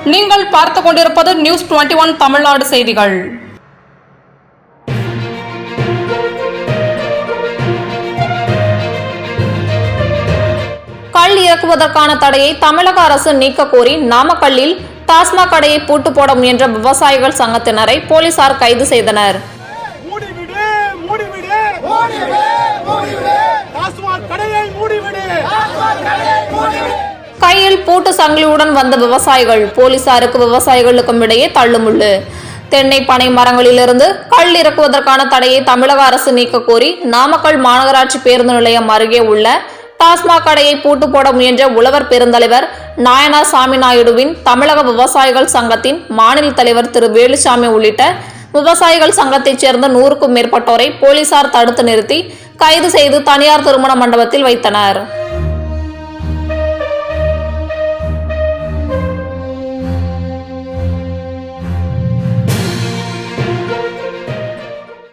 நீங்கள் பார்த்துக் கொண்டிருப்பது நியூஸ் 21 தமிழ்நாடு செய்திகள். கள் இறக்குவதற்கான தடையை தமிழக அரசு நீக்க கோரி நாமக்கல்லில் டாஸ்மாக் கடையை பூட்டு போட முயன்ற விவசாயிகள் சங்கத்தினரை போலீசார் கைது செய்தனர். கையில் பூட்டு சங்கிலியுடன் வந்த விவசாயிகள் போலீசாருக்கு விவசாயிகளுக்கும் இடையே தள்ளுமுள்ளு. தென்னை பனை மரங்களிலிருந்து கள் இறக்குவதற்கான தடையை தமிழக அரசு நீக்க கோரி நாமக்கல் மாநகராட்சி பேருந்து நிலையம் அருகே உள்ள டாஸ்மாக் கடையை பூட்டு போட முயன்ற உழவர் பெருந்தலைவர் நாயனார் சாமி நாயுடுவின் தமிழக விவசாயிகள் சங்கத்தின் மாநில தலைவர் திரு வேலுசாமி உள்ளிட்ட விவசாயிகள் சங்கத்தைச் சேர்ந்த 100க்கும் மேற்பட்டோரை போலீசார் தடுத்து நிறுத்தி கைது செய்து தனியார் திருமண மண்டபத்தில் வைத்தனர்.